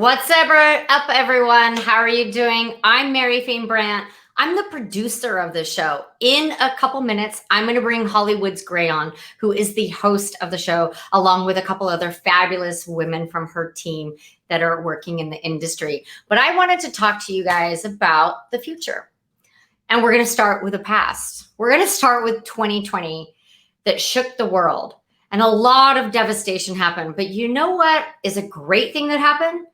What's up, everyone? How are you doing? I'm Mary Fane Brandt. I'm the producer of the show. In a couple minutes, I'm going to bring Hawley Woods Gray on, who is the host of the show, along with a couple other fabulous women from her team that are working in the industry. But I wanted to talk to you guys about the future. And we're going to start with the past. We're going to start with 2020 that shook the world. And a lot of devastation happened. But you know what is a great thing that happened?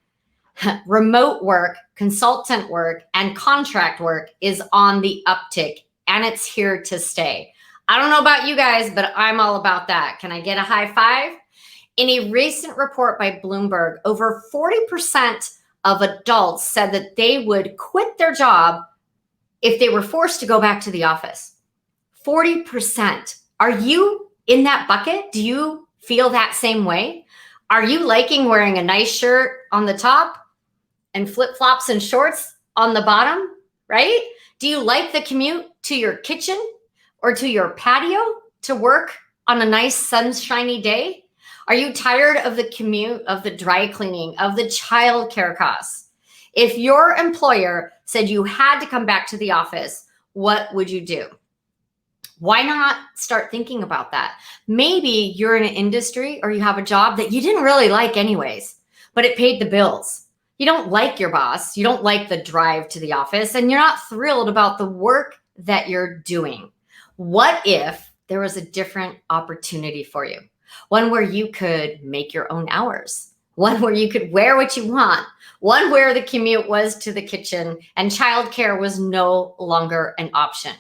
Remote work, consultant work, and contract work is on the uptick, and it's here to stay. I don't know about you guys, but I'm all about that. Can I get a high five? In a recent report by Bloomberg, over 40% of adults said that they would quit their job if they were forced to go back to the office. 40%. Are you in that bucket? Do you feel that same way? Are you liking wearing a nice shirt on the top and flip-flops and shorts on the bottom, right? Do you like the commute to your kitchen or to your patio to work on a nice sunshiny day? Are you tired of the commute, of the dry cleaning, of the childcare costs? If your employer said you had to come back to the office, what would you do? Why not start thinking about that? Maybe you're in an industry or you have a job that you didn't really like anyways, but it paid the bills. You don't like your boss, you don't like the drive to the office, and you're not thrilled about the work that you're doing. What if there was a different opportunity for you? One where you could make your own hours, one where you could wear what you want, one where the commute was to the kitchen and childcare was no longer an option.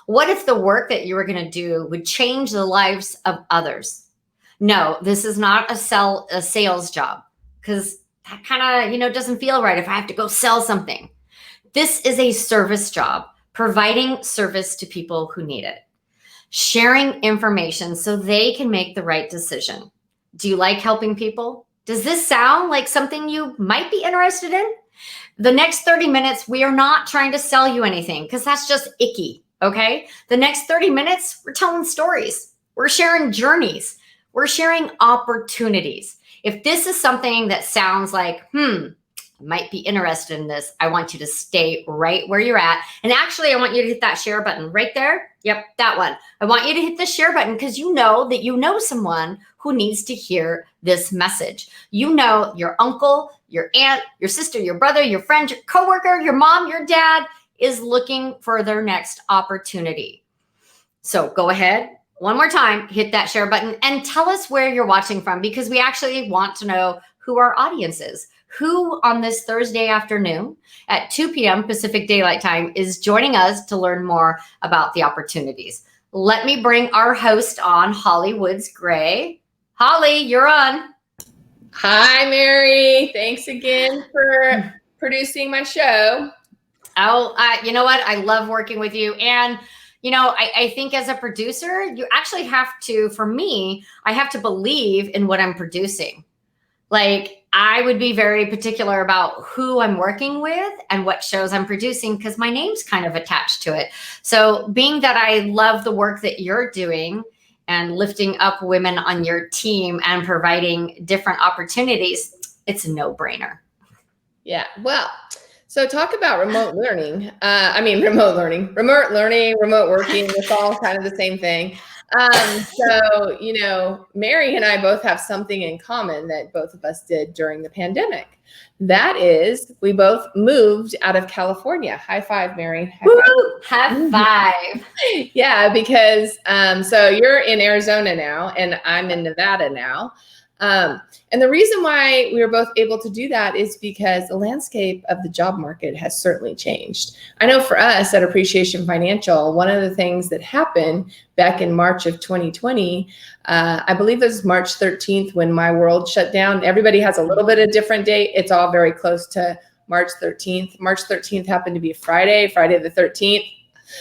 What if the work that you were going to do would change the lives of others? No, this is not a sales job, because that kind of, doesn't feel right if I have to go sell something. This is a service job, providing service to people who need it, sharing information so they can make the right decision. Do you like helping people? Does this sound like something you might be interested in? The next 30 minutes, we are not trying to sell you anything because that's just icky, okay? The next 30 minutes, we're telling stories. We're sharing journeys. We're sharing opportunities. If this is something that sounds like, I might be interested in this, I want you to stay right where you're at. And actually, I want you to hit that share button right there. Yep, that one. I want you to hit the share button because you know that you know someone who needs to hear this message. You know your uncle, your aunt, your sister, your brother, your friend, your coworker, your mom, your dad is looking for their next opportunity. So go ahead. One more time, hit that share button and tell us where you're watching from, because we actually want to know who our audience is. Who on this Thursday afternoon at 2 p.m. Pacific Daylight Time is joining us to learn more about the opportunities. Let me bring our host on, Hawley Woods Gray. Hawley, you're on. Hi, Mary. Thanks again for producing my show. Oh, you know what? I love working with you. And I think as a producer, you actually have to, for me, I have to believe in what I'm producing. Like, I would be very particular about who I'm working with and what shows I'm producing because my name's kind of attached to it. So being that I love the work that you're doing and lifting up women on your team and providing different opportunities, it's a no-brainer. Yeah, well, so talk about remote learning. Remote learning, remote working, it's all kind of the same thing. Mary and I both have something in common that both of us did during the pandemic. That is, we both moved out of California. High five, Mary. High five. Yeah, because so you're in Arizona now and I'm in Nevada now. And the reason why we were both able to do that is because the landscape of the job market has certainly changed. I know for us at Appreciation Financial, one of the things that happened back in March of 2020, I believe it was March 13th when my world shut down. Everybody has a little bit of different date. It's all very close to March 13th. March 13th happened to be Friday the 13th.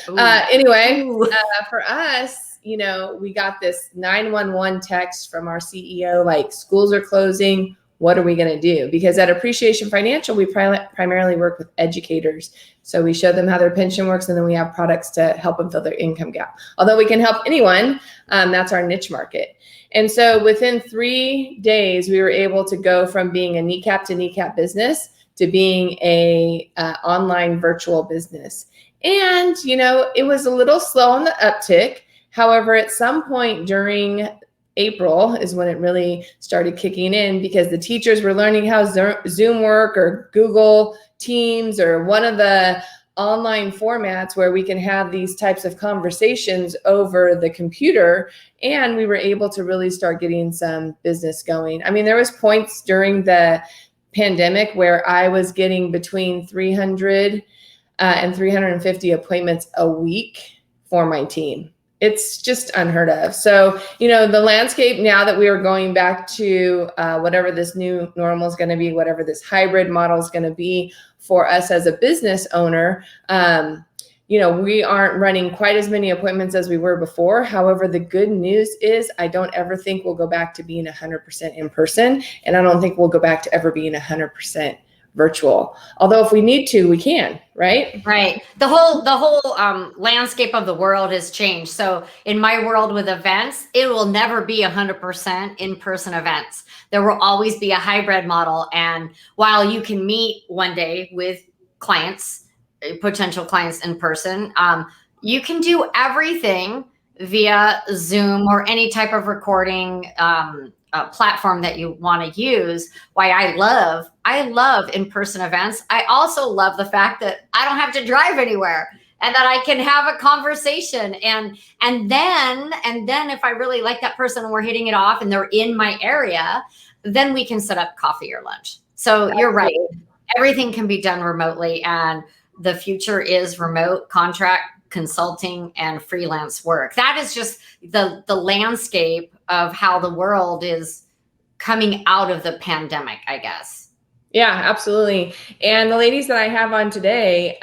For us, we got this 911 text from our CEO, like schools are closing, what are we going to do? Because at Appreciation Financial, we primarily work with educators. So we show them how their pension works, and then we have products to help them fill their income gap. Although we can help anyone, that's our niche market. And so within 3 days, we were able to go from being a kneecap to kneecap business to being a online virtual business. And, it was a little slow on the uptick. However, at some point during April is when it really started kicking in, because the teachers were learning how Zoom work or Google Teams or one of the online formats where we can have these types of conversations over the computer. And we were able to really start getting some business going. I mean, there was points during the pandemic where I was getting between 300 and 350 appointments a week for my team. It's just unheard of. So, the landscape now that we are going back to whatever this new normal is going to be, whatever this hybrid model is going to be for us as a business owner, we aren't running quite as many appointments as we were before. However, the good news is I don't ever think we'll go back to being 100% in person. And I don't think we'll go back to ever being 100% virtual. Although if we need to, we can, right? Right. The whole landscape of the world has changed. So in my world with events, it will never be 100% in-person events. There will always be a hybrid model. And while you can meet one day with clients, potential clients in person, you can do everything via Zoom or any type of recording platform that you want to use. Why I love in-person events. I also love the fact that I don't have to drive anywhere and that I can have a conversation. And then if I really like that person and we're hitting it off and they're in my area, then we can set up coffee or lunch. So you're right. Everything can be done remotely, and the future is remote contract consulting and freelance work. That is just the landscape of how the world is coming out of the pandemic, I guess. Yeah, absolutely. And the ladies that I have on today,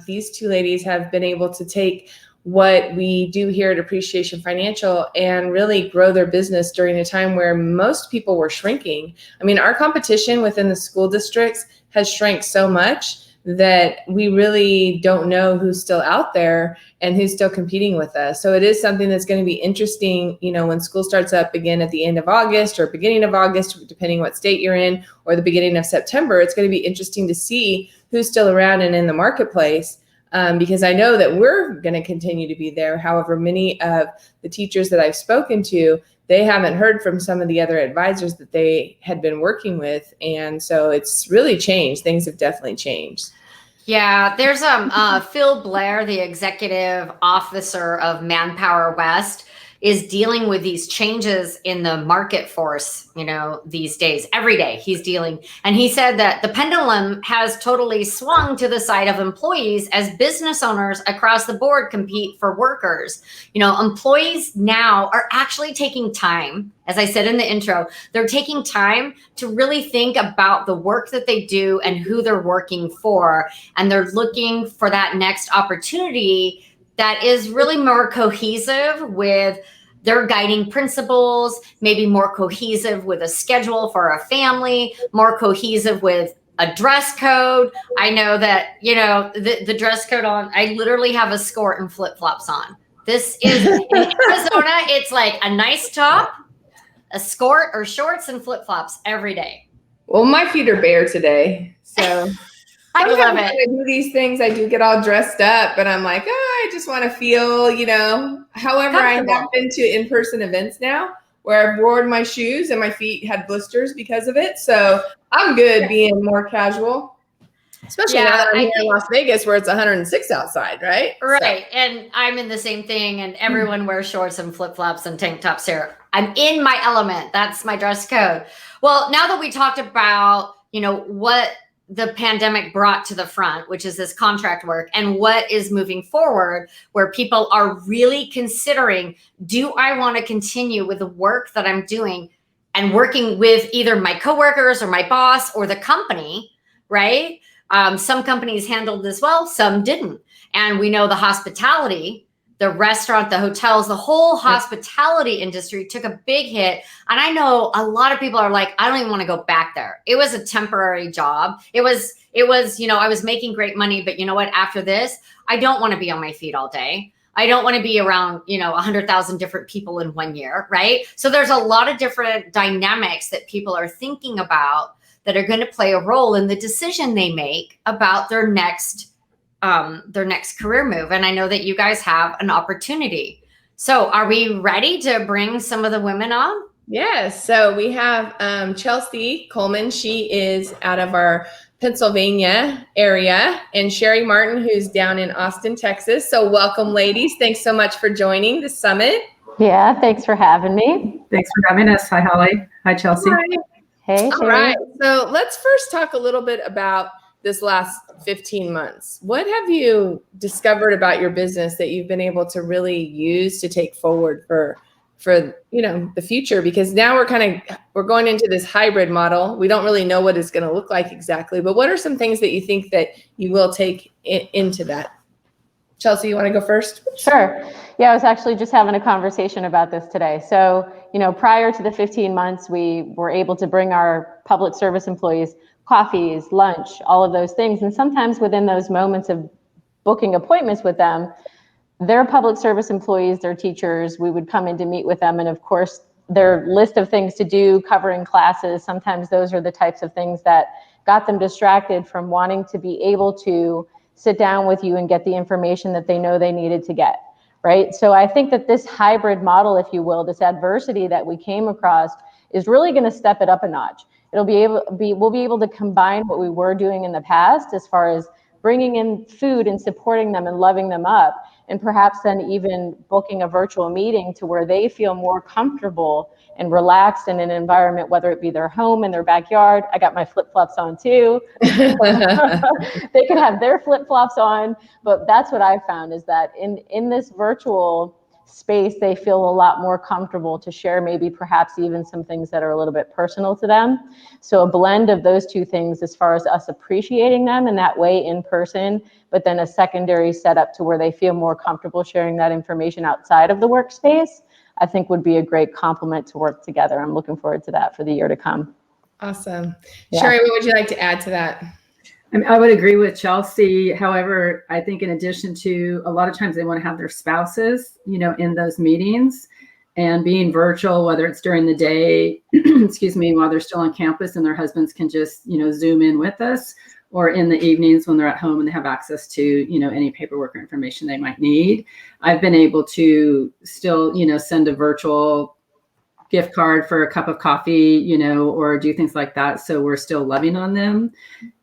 these two ladies have been able to take what we do here at Appreciation Financial and really grow their business during a time where most people were shrinking. I mean, our competition within the school districts has shrank so much that we really don't know who's still out there and who's still competing with us. So it is something that's going to be interesting, when school starts up again at the end of August or beginning of August, depending what state you're in, or the beginning of September. It's going to be interesting to see who's still around and in the marketplace, because I know that we're going to continue to be there. However, many of the teachers that I've spoken to, they haven't heard from some of the other advisors that they had been working with. And so it's really changed. Things have definitely changed. Yeah, there's Phil Blair, the executive officer of Manpower West, is dealing with these changes in the market force, these days. Every day he's dealing. And he said that the pendulum has totally swung to the side of employees as business owners across the board compete for workers. Employees now are actually taking time. As I said in the intro, they're taking time to really think about the work that they do and who they're working for. And they're looking for that next opportunity that is really more cohesive with their guiding principles, maybe more cohesive with a schedule for a family, more cohesive with a dress code. I know that, the dress code on, I literally have a skirt and flip-flops on. This is, in Arizona, it's like a nice top, a skirt or shorts and flip-flops every day. Well, my feet are bare today, so... I love it. When I do these things, I do get all dressed up, and I'm like, I just want to feel, However, I have been to in-person events now where I've worn my shoes and my feet had blisters because of it. So I'm good being more casual, especially now that I'm here in Las Vegas where it's 106 outside, right? Right. So. And I'm in the same thing, and everyone wears shorts and flip-flops and tank tops here. I'm in my element. That's my dress code. Well, now that we talked about, what the pandemic brought to the front, which is this contract work, and what is moving forward, where people are really considering, do I want to continue with the work that I'm doing and working with either my coworkers or my boss or the company, right? Some companies handled this well, some didn't. And we know the the restaurant, the hotels, the whole hospitality industry took a big hit. And I know a lot of people are like, I don't even want to go back there. It was a temporary job. It was, I was making great money, but you know what? After this, I don't want to be on my feet all day. I don't want to be around, 100,000 different people in 1 year, right? So there's a lot of different dynamics that people are thinking about that are going to play a role in the decision they make about their next career move. And I know that you guys have an opportunity. So are we ready to bring some of the women on? Yes. So we have Chelsea Coleman. She is out of our Pennsylvania area, and Sherry Martin, who's down in Austin, Texas. So welcome, ladies. Thanks so much for joining the summit. Yeah, thanks for having me. Thanks for having us. Hi, Hawley. Hi, Chelsea. Hi. Hey, All right. So let's first talk a little bit about this last 15 months. What have you discovered about your business that you've been able to really use to take forward for the future? Because now we're going into this hybrid model. We don't really know what it's going to look like exactly, but what are some things that you think that you will take into that? Chelsea, you want to go first? Sure. Yeah, I was actually just having a conversation about this today. So, prior to the 15 months, we were able to bring our public service employees coffees, lunch, all of those things. And sometimes within those moments of booking appointments with them, they're public service employees, they're teachers, we would come in to meet with them. And of course, their list of things to do, covering classes, sometimes those are the types of things that got them distracted from wanting to be able to sit down with you and get the information that they know they needed to get, right? So I think that this hybrid model, if you will, this adversity that we came across is really going to step it up a notch. We'll be able to combine what we were doing in the past as far as bringing in food and supporting them and loving them up, and perhaps then even booking a virtual meeting to where they feel more comfortable and relaxed in an environment, whether it be their home, in their backyard. I got my flip-flops on too. They can have their flip-flops on, but that's what I found is that in this virtual space, they feel a lot more comfortable to share maybe perhaps even some things that are a little bit personal to them. So a blend of those two things as far as us appreciating them in that way in person, but then a secondary setup to where they feel more comfortable sharing that information outside of the workspace, I think would be a great complement to work together. I'm looking forward to that for the year to come. Awesome. Yeah. Sherry, what would you like to add to that? I would agree with Chelsea. However, I think in addition to a lot of times they want to have their spouses, in those meetings, and being virtual, whether it's during the day, while they're still on campus and their husbands can just, Zoom in with us, or in the evenings when they're at home and they have access to, any paperwork or information they might need. I've been able to still, send a virtual gift card for a cup of coffee, or do things like that. So we're still loving on them.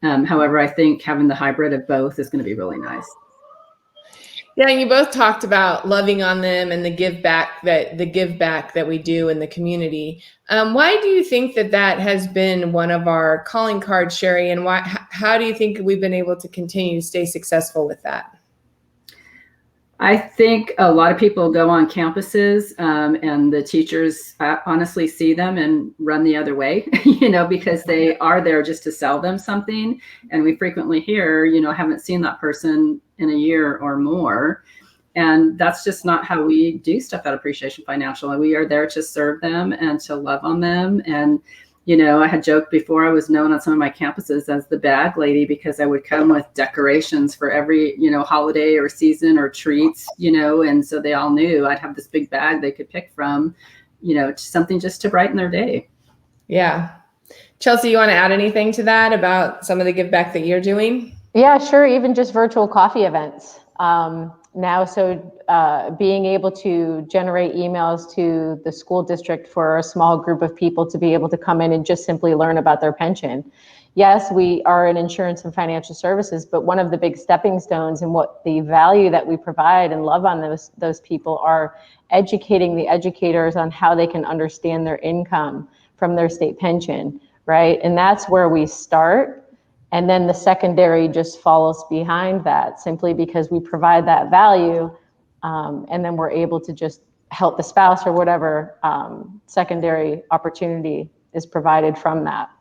However, I think having the hybrid of both is going to be really nice. Yeah, and you both talked about loving on them and the give back that we do in the community. Why do you think that has been one of our calling cards, Sherry? And how do you think we've been able to continue to stay successful with that? I think a lot of people go on campuses and the teachers honestly see them and run the other way, because they are there just to sell them something. And we frequently hear, haven't seen that person in a year or more. And that's just not how we do stuff at Appreciation Financial. We are there to serve them and to love on them. And I had joked before, I was known on some of my campuses as the bag lady because I would come with decorations for every, holiday or season or treats, and so they all knew I'd have this big bag they could pick from, something just to brighten their day. Yeah. Chelsea, you want to add anything to that about some of the give back that you're doing? Yeah, sure. Even just virtual coffee events. Now, so being able to generate emails to the school district for a small group of people to be able to come in and just simply learn about their pension. Yes, we are in insurance and financial services, but one of the big stepping stones and what the value that we provide and love on those people are educating the educators on how they can understand their income from their state pension, right? And that's where we start. And then the secondary just follows behind that simply because we provide that value. And then we're able to just help the spouse or whatever secondary opportunity is provided from that.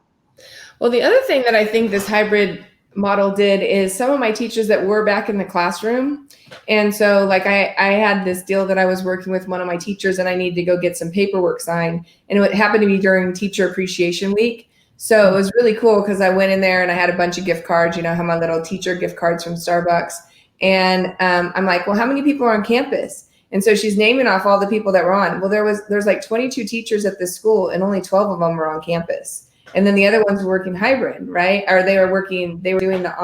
Well, the other thing that I think this hybrid model did is some of my teachers that were back in the classroom. And so like I had this deal that I was working with one of my teachers and I needed to go get some paperwork signed. And it happened to be during Teacher Appreciation Week. So it was really cool because I went in there and I had a bunch of gift cards, you know, I have my little teacher gift cards from Starbucks. And I'm like, well, how many people are on campus? And so she's naming off all the people that were on. Well, there's like 22 teachers at this school and only 12 of them were on campus. And then the other ones were working hybrid, right? Or they were doing the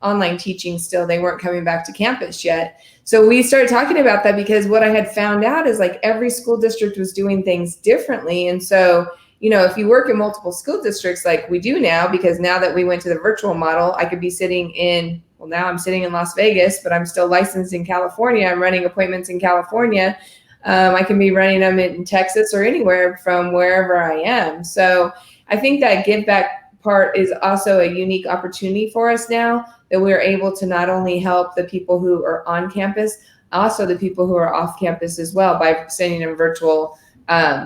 online teaching still. They weren't coming back to campus yet. So we started talking about that because what I had found out is like every school district was doing things differently. And so, you know, if you work in multiple school districts like we do now, because now that we went to the virtual model, I could be sitting in, well, now I'm sitting in Las Vegas, but I'm still licensed in California. I'm running appointments in California. I can be running them in Texas or anywhere from wherever I am. So I think that give back part is also a unique opportunity for us now that we're able to not only help the people who are on campus, also the people who are off campus as well by sending them virtual,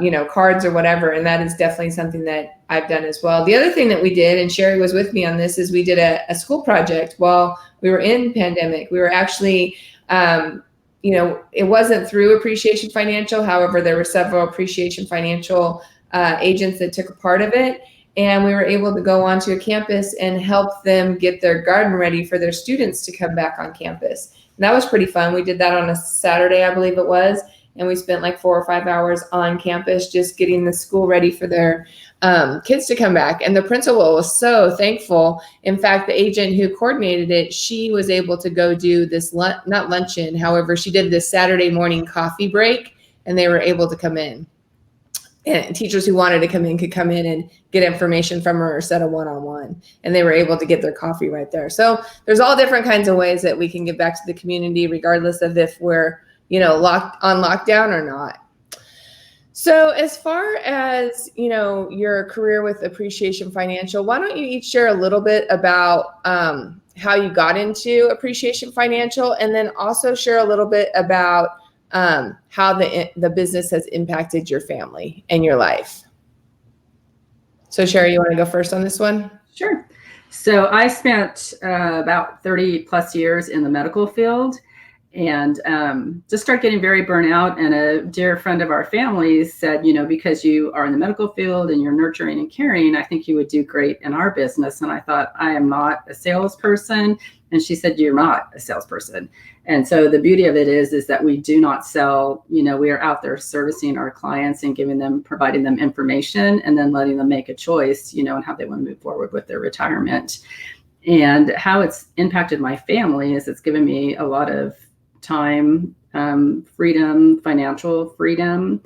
you know, cards or whatever. And that is definitely something that I've done as well. The other thing that we did, and Sherry was with me on this, is we did a school project while we were in pandemic. We were actually, you know, it wasn't through Appreciation Financial. However, there were several Appreciation Financial agents that took a part of it. And we were able to go onto a campus and help them get their garden ready for their students to come back on campus. And that was pretty fun. We did that on a Saturday, I believe it was. And we spent like 4 or 5 hours on campus just getting the school ready for their kids to come back. And the principal was so thankful. In fact, the agent who coordinated it, she was able to go do this, not luncheon. However, she did this Saturday morning coffee break and they were able to come in. And teachers who wanted to come in could come in and get information from her or set a one-on-one, and they were able to get their coffee right there. So there's all different kinds of ways that we can give back to the community, regardless of if we're, you know, on lockdown or not. So as far as, you know, your career with Appreciation Financial, why don't you each share a little bit about how you got into Appreciation Financial, and then also share a little bit about how the business has impacted your family and your life. So Sherry, you want to go first on this one? Sure. So I spent about 30 plus years in the medical field and just started getting very burnt out. And a dear friend of our family said, you know, because you are in the medical field and you're nurturing and caring, I think you would do great in our business. And I thought, I am not a salesperson. And she said, you're not a salesperson. And so the beauty of it is that we do not sell, you know, we are out there servicing our clients and providing them information and then letting them make a choice, you know, and how they want to move forward with their retirement. And how it's impacted my family is it's given me a lot of time, freedom, financial freedom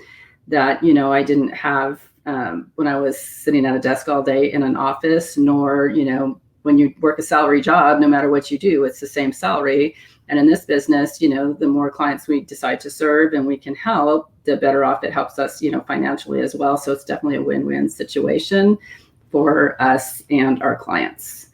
that, you know, I didn't have when I was sitting at a desk all day in an office, nor, you know, when you work a salary job, no matter what you do, it's the same salary. And in this business, you know, the more clients we decide to serve and we can help, the better off it helps us, you know, financially as well. So it's definitely a win-win situation for us and our clients.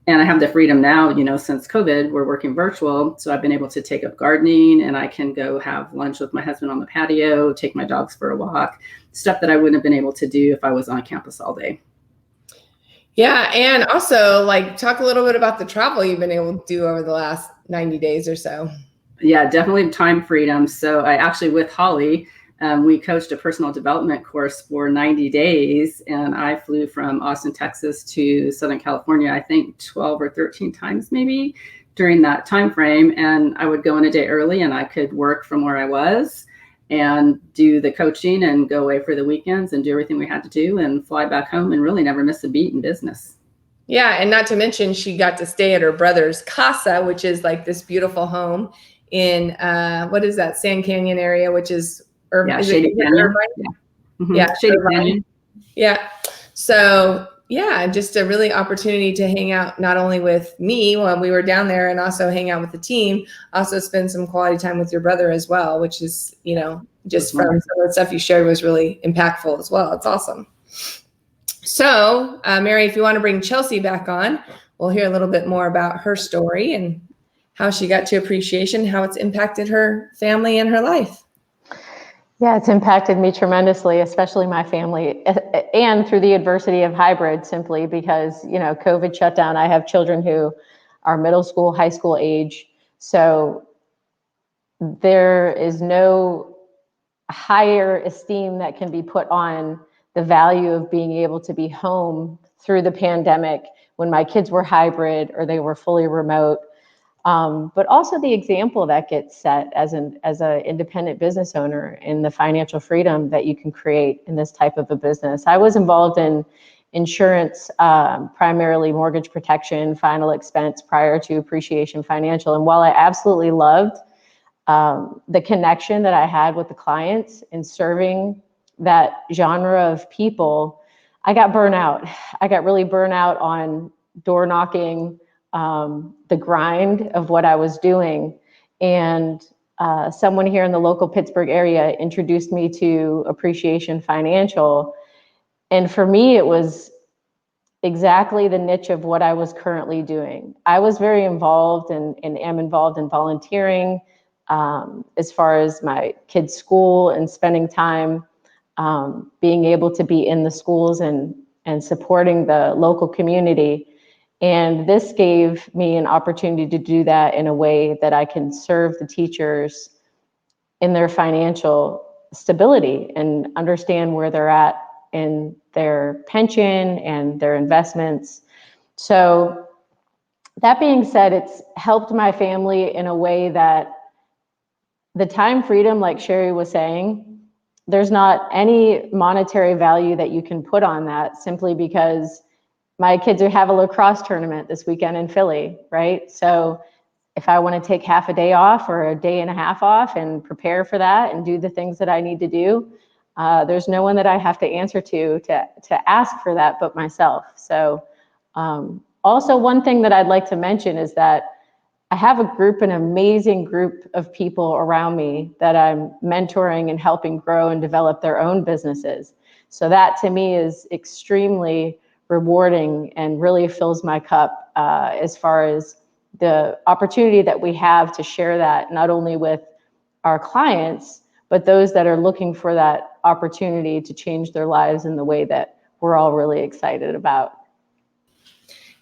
And I have the freedom now, you know, since COVID, we're working virtual. So I've been able to take up gardening and I can go have lunch with my husband on the patio, take my dogs for a walk, stuff that I wouldn't have been able to do if I was on campus all day. Yeah. And also like talk a little bit about the travel you've been able to do over the last 90 days or so. Yeah, definitely time freedom. So I actually with Hawley, we coached a personal development course for 90 days. And I flew from Austin, Texas to Southern California, I think 12 or 13 times maybe during that time frame. And I would go in a day early and I could work from where I was and do the coaching and go away for the weekends and do everything we had to do and fly back home and really never miss a beat in business. Yeah. And not to mention, she got to stay at her brother's casa, which is like this beautiful home in, what is that, Sand Canyon area, which is urban. Yeah, Shady Canyon. Yeah. Mm-hmm. Yeah, Shady Canyon. Yeah. So yeah, just a really opportunity to hang out not only with me when we were down there and also hang out with the team, also spend some quality time with your brother as well, which is, you know, just from some of the stuff you shared was really impactful as well. It's awesome. So Mary, if you want to bring Chelsea back on, we'll hear a little bit more about her story and how she got to appreciation, how it's impacted her family and her life. Yeah, it's impacted me tremendously, especially my family, and through the adversity of hybrid, simply because, COVID shut down. I have children who are middle school, high school age. So there is no higher esteem that can be put on the value of being able to be home through the pandemic when my kids were hybrid or they were fully remote. But also the example that gets set as an independent business owner in the financial freedom that you can create in this type of a business. I was involved in insurance, primarily mortgage protection, final expense prior to Appreciation Financial. And while I absolutely loved the connection that I had with the clients in serving that genre of people, I got burnt out. I got really burnt out on door knocking, the grind of what I was doing. And someone here in the local Pittsburgh area introduced me to Appreciation Financial. And for me, it was exactly the niche of what I was currently doing. I was very involved and am involved in volunteering as far as my kids' school and spending time being able to be in the schools and supporting the local community. And this gave me an opportunity to do that in a way that I can serve the teachers in their financial stability and understand where they're at in their pension and their investments. So that being said, it's helped my family in a way that the time freedom, like Sherry was saying, there's not any monetary value that you can put on that, simply because my kids have a lacrosse tournament this weekend in Philly, right? So if I want to take half a day off or a day and a half off and prepare for that and do the things that I need to do, there's no one that I have to answer to ask for that but myself. So also one thing that I'd like to mention is that I have an amazing group of people around me that I'm mentoring and helping grow and develop their own businesses. So that to me is extremely rewarding and really fills my cup as far as the opportunity that we have to share that not only with our clients, but those that are looking for that opportunity to change their lives in the way that we're all really excited about.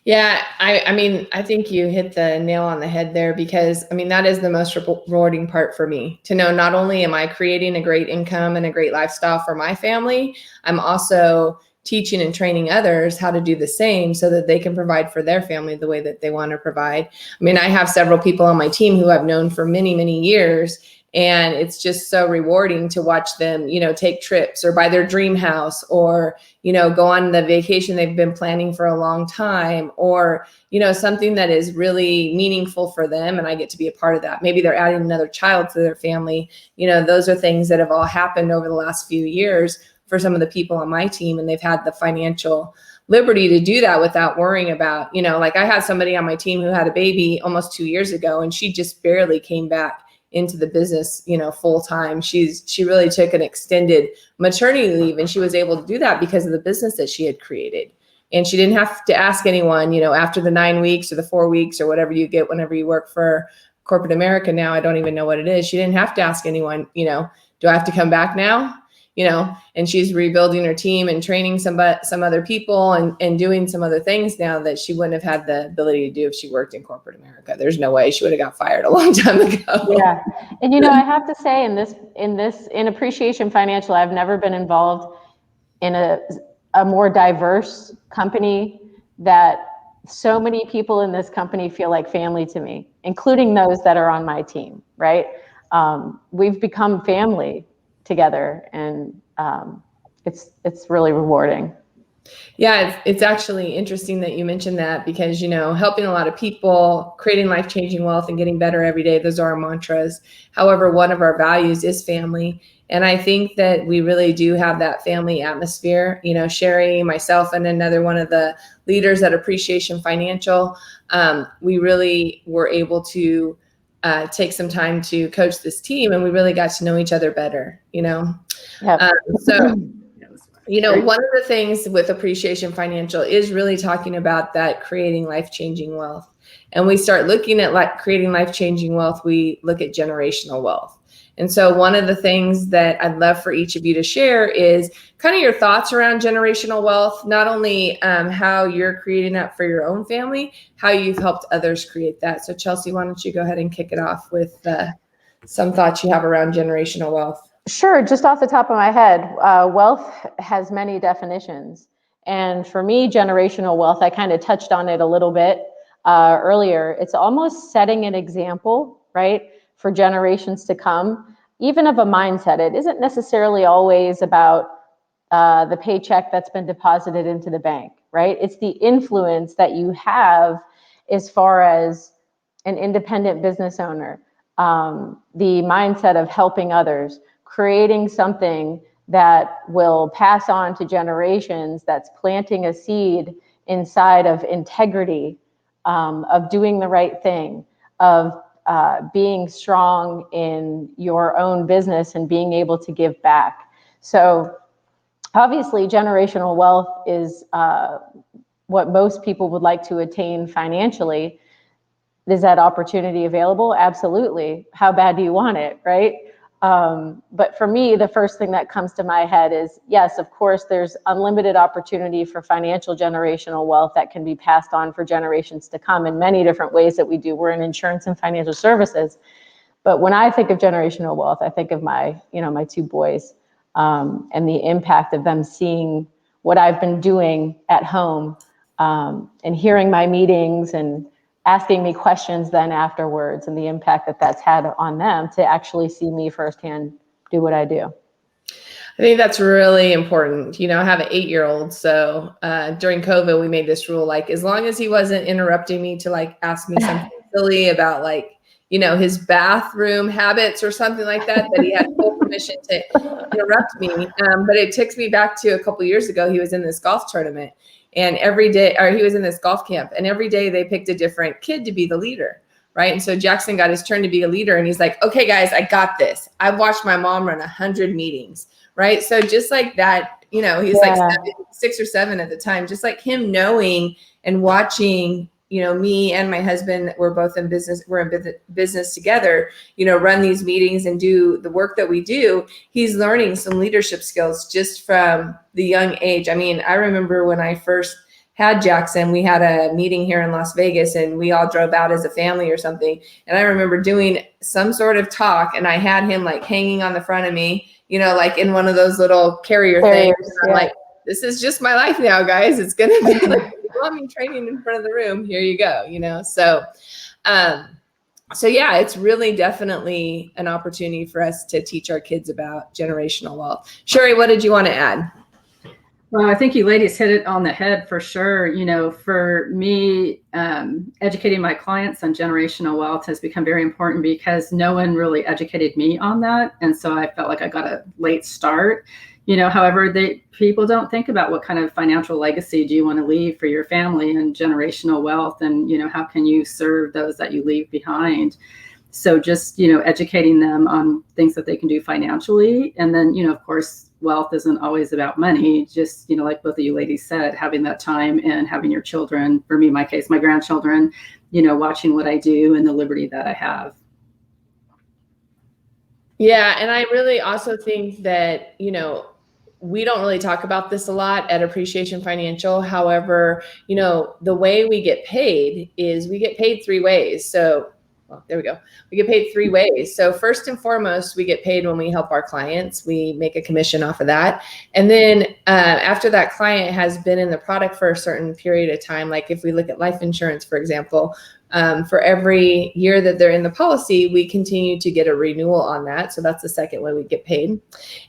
Yeah, I mean, I think you hit the nail on the head there, because I mean, that is the most rewarding part for me, to know not only am I creating a great income and a great lifestyle for my family, I'm also teaching and training others how to do the same so that they can provide for their family the way that they want to provide. I mean, I have several people on my team who I've known for many, many years, and it's just so rewarding to watch them, take trips or buy their dream house, or, go on the vacation they've been planning for a long time, or, something that is really meaningful for them. And I get to be a part of that. Maybe they're adding another child to their family. Those are things that have all happened over the last few years for some of the people on my team. And they've had the financial liberty to do that without worrying about, like I had somebody on my team who had a baby almost 2 years ago, and she just barely came back into the business, full time. She really took an extended maternity leave, and she was able to do that because of the business that she had created. And she didn't have to ask anyone, after the 9 weeks or the 4 weeks or whatever you get whenever you work for corporate America now. I don't even know what it is. She didn't have to ask anyone, do I have to come back now? And she's rebuilding her team and training some other people and doing some other things now that she wouldn't have had the ability to do if she worked in corporate America. There's no way she would have got fired a long time ago. Yeah. And, I have to say in Appreciation Financial, I've never been involved in a more diverse company that so many people in this company feel like family to me, including those that are on my team, right? We've become family together, and it's really rewarding. Yeah, it's actually interesting that you mentioned that, because helping a lot of people, creating life-changing wealth, and getting better every day, those are our mantras. However, one of our values is family, and I think that we really do have that family atmosphere. Sherry, myself, and another one of the leaders at Appreciation Financial, we really were able to take some time to coach this team, and we really got to know each other better, Yep. One of the things with Appreciation Financial is really talking about that creating life-changing wealth. And we start looking at creating life-changing wealth, we look at generational wealth. And so one of the things that I'd love for each of you to share is kind of your thoughts around generational wealth, not only how you're creating that for your own family, how you've helped others create that. So Chelsea, why don't you go ahead and kick it off with some thoughts you have around generational wealth? Sure. Just off the top of my head, wealth has many definitions. And for me, generational wealth, I kind of touched on it a little bit earlier. It's almost setting an example, right, for generations to come, even of a mindset. It isn't necessarily always about the paycheck that's been deposited into the bank, right? It's the influence that you have as far as an independent business owner, the mindset of helping others, creating something that will pass on to generations, that's planting a seed inside of integrity, of doing the right thing, of being strong in your own business and being able to give back. So obviously generational wealth is what most people would like to attain financially. Is that opportunity available? Absolutely. How bad do you want it, right? But for me, the first thing that comes to my head is, yes, of course, there's unlimited opportunity for financial generational wealth that can be passed on for generations to come in many different ways that we do. We're in insurance and financial services. But when I think of generational wealth, I think of my two boys, and the impact of them seeing what I've been doing at home, and hearing my meetings and asking me questions then afterwards, and the impact that that's had on them to actually see me firsthand do what I do. I think that's really important. I have an 8-year-old. So during COVID, we made this rule, like, as long as he wasn't interrupting me to like ask me something silly about like, his bathroom habits or something like that, that he had full permission to interrupt me. But it takes me back to a couple of years ago. He was in this golf tournament. And every day, or he was in this golf camp, and every day they picked a different kid to be the leader, right? And so Jackson got his turn to be a leader, and he's like, okay, guys, I got this. I've watched my mom run 100 meetings, right? So just like that, he's like 6 or 7 at the time, just like him knowing and watching, me and my husband, we're in business together, run these meetings and do the work that we do. He's learning some leadership skills just from the young age. I mean, I remember when I first had Jackson, we had a meeting here in Las Vegas and we all drove out as a family or something. And I remember doing some sort of talk and I had him like hanging on the front of me, like in one of those little carrier things. And I'm like, this is just my life now, guys. It's going to be like, well, I'm training in front of the room. Here you go. So yeah, it's really definitely an opportunity for us to teach our kids about generational wealth. Sherry, what did you want to add? Well, I think you ladies hit it on the head for sure. For me, educating my clients on generational wealth has become very important because no one really educated me on that. And so I felt like I got a late start. However, people don't think about what kind of financial legacy do you want to leave for your family and generational wealth, and how can you serve those that you leave behind. So just educating them on things that they can do financially, and then of course wealth isn't always about money. Just like both of you ladies said, having that time and having your children, for me, in my case, my grandchildren, watching what I do and the liberty that I have. Yeah, and I really also think that we don't really talk about this a lot at Appreciation Financial. However, the way we get paid is we get paid 3 ways. So, well, there we go. We get paid 3 ways. So first and foremost, we get paid when we help our clients. We make a commission off of that. And then after that client has been in the product for a certain period of time, like if we look at life insurance, for example, for every year that they're in the policy, we continue to get a renewal on that. So that's the second way we get paid.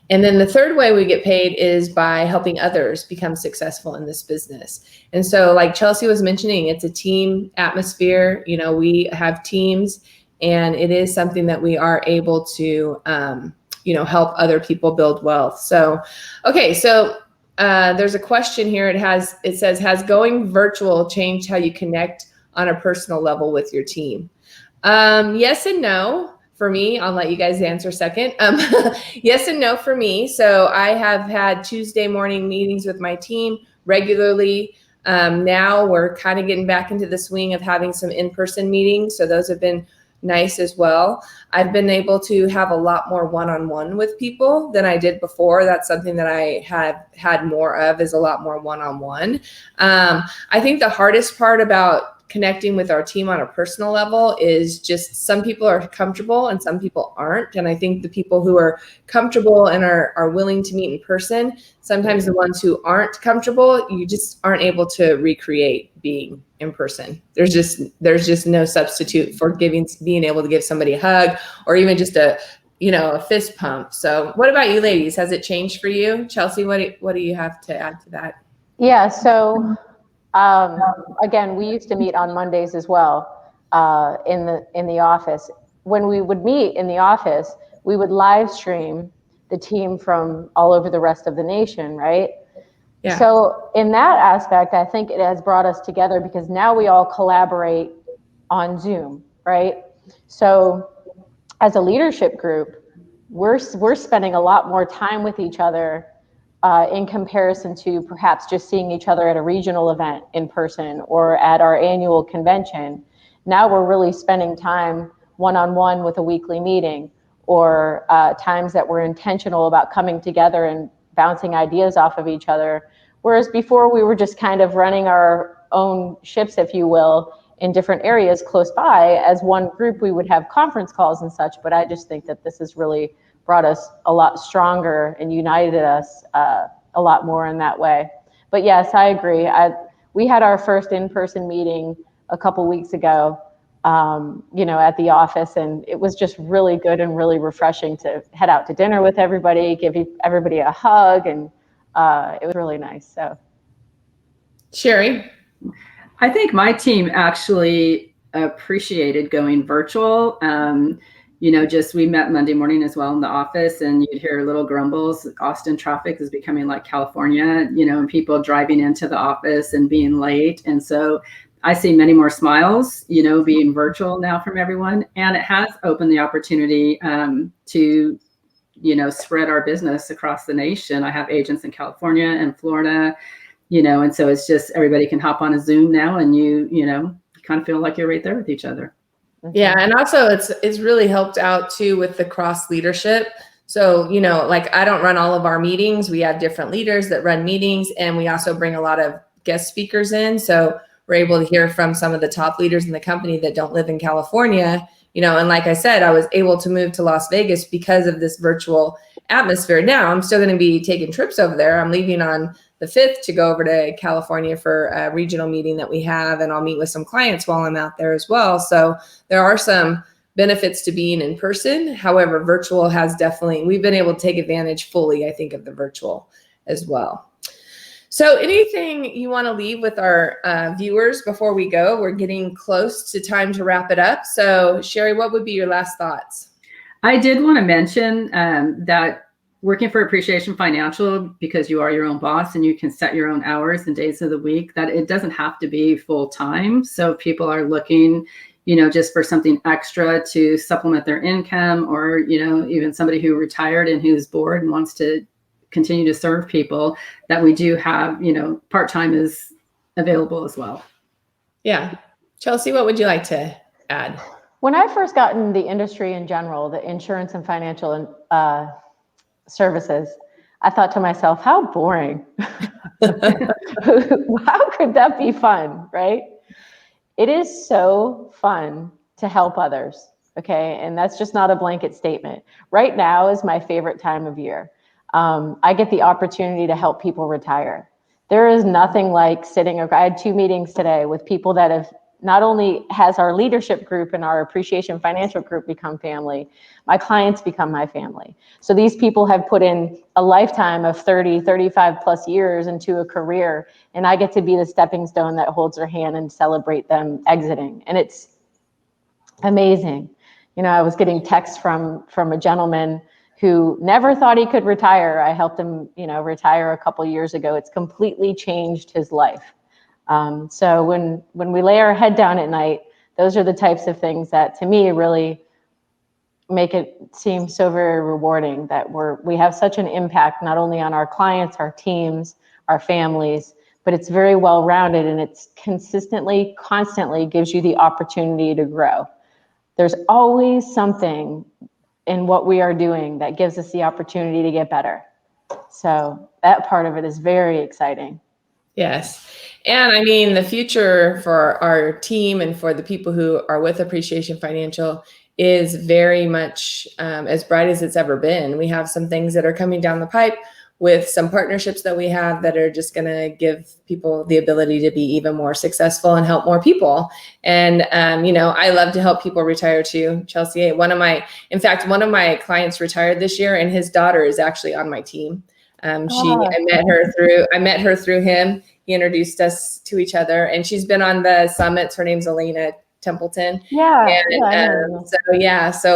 And then the third way we get paid is by helping others become successful in this business. And so like Chelsea was mentioning, it's a team atmosphere. We have teams, and it is something that we are able to, help other people build wealth. So, okay. So there's a question here. It says, has going virtual changed how you connect on a personal level with your team? Yes and no. For me, I'll let you guys answer second. Yes and no for me. So I have had Tuesday morning meetings with my team regularly. Now we're kind of getting back into the swing of having some in-person meetings. So those have been nice as well. I've been able to have a lot more one-on-one with people than I did before. That's something that I have had more of, is a lot more one-on-one. I think the hardest part about connecting with our team on a personal level is just some people are comfortable and some people aren't. And I think the people who are comfortable and are willing to meet in person, sometimes the ones who aren't comfortable, you just aren't able to recreate being in person. There's just no substitute for being able to give somebody a hug or even just a fist pump. So what about you ladies? Has it changed for you? Chelsea, what do you have to add to that? Yeah, so again, we used to meet on Mondays as well in the office. When we would meet in the office, we would live stream the team from all over the rest of the nation, right? Yeah. So in that aspect, I think it has brought us together because now we all collaborate on Zoom, right? So as a leadership group, we're spending a lot more time with each other in comparison to perhaps just seeing each other at a regional event in person or at our annual convention. Now we're really spending time one-on-one with a weekly meeting or times that we're intentional about coming together and bouncing ideas off of each other. Whereas before we were just kind of running our own ships, if you will, in different areas close by. As one group, we would have conference calls and such, but I just think that this has really brought us a lot stronger and united us a lot more in that way. But yes, I agree. We had our first in-person meeting a couple weeks ago, at the office, and it was just really good and really refreshing to head out to dinner with everybody, give everybody a hug, and it was really nice. So, Sherry? I think my team actually appreciated going virtual. We met Monday morning as well in the office, and you'd hear little grumbles. Austin traffic is becoming like California, and people driving into the office and being late. And so I see many more smiles, being virtual now from everyone. And it has opened the opportunity to, spread our business across the nation. I have agents in California and Florida, and so it's just everybody can hop on a Zoom now and you kind of feel like you're right there with each other. Yeah. And also it's really helped out too with the cross leadership. So, like I don't run all of our meetings. We have different leaders that run meetings, and we also bring a lot of guest speakers in. So we're able to hear from some of the top leaders in the company that don't live in California, and like I said, I was able to move to Las Vegas because of this virtual atmosphere. Now I'm still going to be taking trips over there. I'm leaving on the 5th to go over to California for a regional meeting that we have, and I'll meet with some clients while I'm out there as well. So there are some benefits to being in person. However, virtual has we've been able to take advantage fully, I think, of the virtual as well. So anything you want to leave with our viewers before we go? We're getting close to time to wrap it up. So Sherry, what would be your last thoughts? I did want to mention that working for Appreciation Financial, because you are your own boss and you can set your own hours and days of the week, that it doesn't have to be full time. So if people are looking, just for something extra to supplement their income, or, even somebody who retired and who's bored and wants to continue to serve people, that we do have, part-time is available as well. Yeah. Chelsea, what would you like to add? When I first got in the industry in general, the insurance and financial services, I thought to myself, how boring. How could that be fun, right? It is so fun to help others, okay? And that's just not a blanket statement. Right now is my favorite time of year. I get the opportunity to help people retire. There is nothing like I had 2 meetings today with people that have not only has our leadership group and our Appreciation Financial group become family, my clients become my family. So these people have put in a lifetime of 30, 35 plus years into a career, and I get to be the stepping stone that holds their hand and celebrate them exiting. And it's amazing. I was getting texts from a gentleman who never thought he could retire. I helped him, retire a couple years ago. It's completely changed his life. So when we lay our head down at night, those are the types of things that to me really make it seem so very rewarding, that we have such an impact, not only on our clients, our teams, our families, but it's very well-rounded, and it's constantly gives you the opportunity to grow. there's always something in what we are doing that gives us the opportunity to get better. So that part of it is very exciting. Yes. And I mean, the future for our team and for the people who are with Appreciation Financial is very much as bright as it's ever been. We have some things that are coming down the pipe with some partnerships that we have that are just going to give people the ability to be even more successful and help more people. And, I love to help people retire too. Chelsea, one of my clients retired this year, and his daughter is actually on my team. I met her through him. He introduced us to each other, and she's been on the summits. Her name's Elena Templeton. So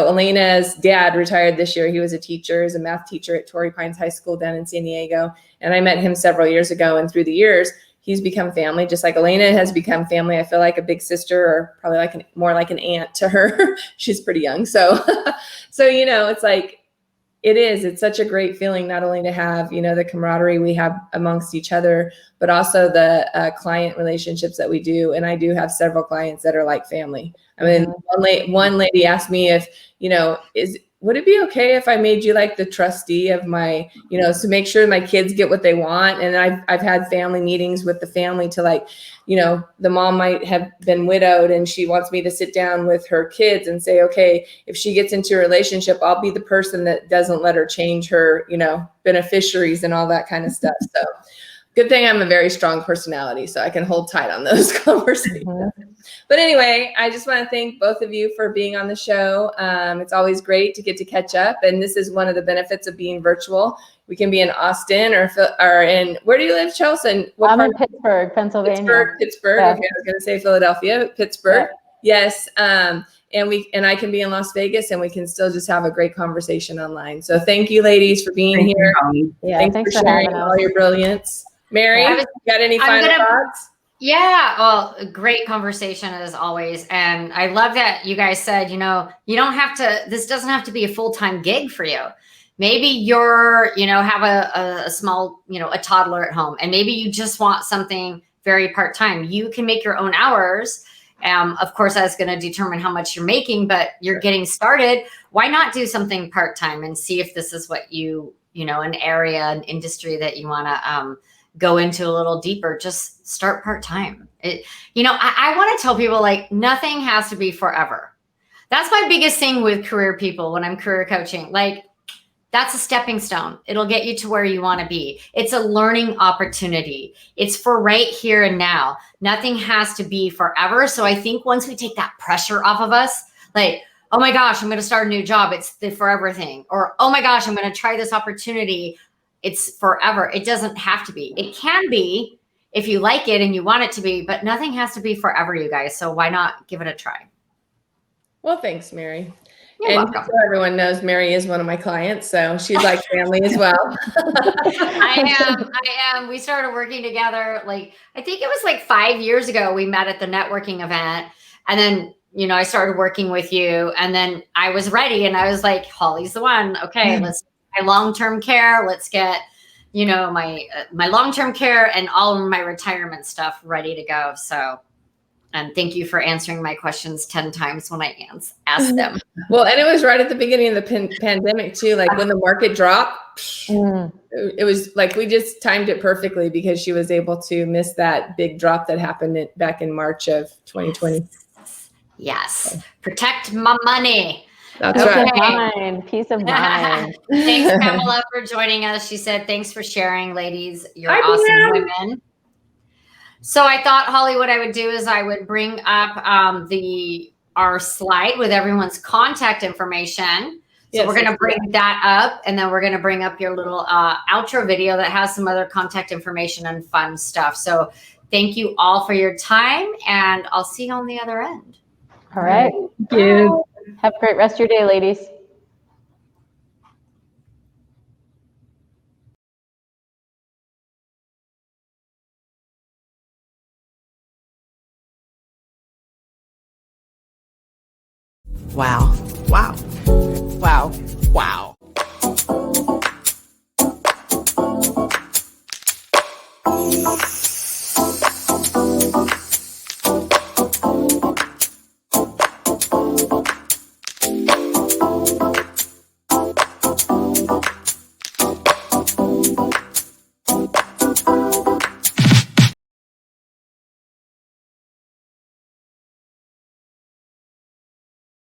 Elena's dad retired this year. He was a teacher, a math teacher at Torrey Pines High School down in San Diego. And I met him several years ago, and through the years, he's become family, just like Elena has become family. I feel like a big sister, or probably more like an aunt to her. She's pretty young. So, it's like, it's such a great feeling, not only to have, the camaraderie we have amongst each other, but also the client relationships that we do. And I do have several clients that are like family. I mean, one lady asked me if, would it be okay if I made you like the trustee of my, to make sure my kids get what they want? And I've had family meetings with the family to the mom might have been widowed and she wants me to sit down with her kids and say, okay, if she gets into a relationship, I'll be the person that doesn't let her change her, beneficiaries and all that kind of stuff. So good thing I'm a very strong personality, so I can hold tight on those conversations. Mm-hmm. But anyway, I just want to thank both of you for being on the show. It's always great to get to catch up. And this is one of the benefits of being virtual. We can be in Austin or in, where do you live, Chelsea? I'm in Pittsburgh, Pennsylvania. Pittsburgh. Yeah. Okay, I was going to say Philadelphia, Pittsburgh. Yeah. Yes. And I can be in Las Vegas, and we can still just have a great conversation online. So thank you, ladies, for being here. Thanks for sharing all your brilliance. Mary, got any final thoughts? Yeah, well, great conversation as always. And I love that you guys said, you don't have to, this doesn't have to be a full-time gig for you. Maybe you're, have a small, a toddler at home, and maybe you just want something very part-time. You can make your own hours. Of course, that's going to determine how much you're making, but you're getting started. Why not do something part-time and see if this is what an area, an industry that you want to, go into a little deeper. Just start part-time. I want to tell people, like, nothing has to be forever. That's my biggest thing with career people when I'm career coaching. Like, that's a stepping stone. It'll get you to where you want to be. It's a learning opportunity. It's for right here and now. Nothing has to be forever. So I think once we take that pressure off of us, like, oh my gosh, I'm going to start a new job. It's the forever thing. Or, oh my gosh, I'm going to try this opportunity. It's forever. It doesn't have to be. It can be if you like it and you want it to be, but nothing has to be forever, you guys. So why not give it a try? Well, thanks, Mary. You're welcome. So everyone knows Mary is one of my clients, so she's like family as well. I am. We started working together. I think it was 5 years ago. We met at the networking event, and then, I started working with you, and then I was ready, and I was like, Hawley's the one. Okay, let's my long-term care. Let's get, my long-term care and all of my retirement stuff ready to go. So, and thank you for answering my questions 10 times when I asked them. Well, and it was right at the beginning of the pandemic too. Like when the market dropped, it was like, we just timed it perfectly because she was able to miss that big drop that happened back in March of 2020. Yes. Protect my money. That's right. Peace of mind. Thanks, Pamela, for joining us. She said, thanks for sharing, ladies. You're awesome women. So I thought, Hawley, what I would do is I would bring up our slide with everyone's contact information. So we're going to bring that up, and then we're going to bring up your little outro video that has some other contact information and fun stuff. So thank you all for your time, and I'll see you on the other end. All right. Thank you. Have a great rest of your day, ladies. Wow. Wow. Wow. Wow.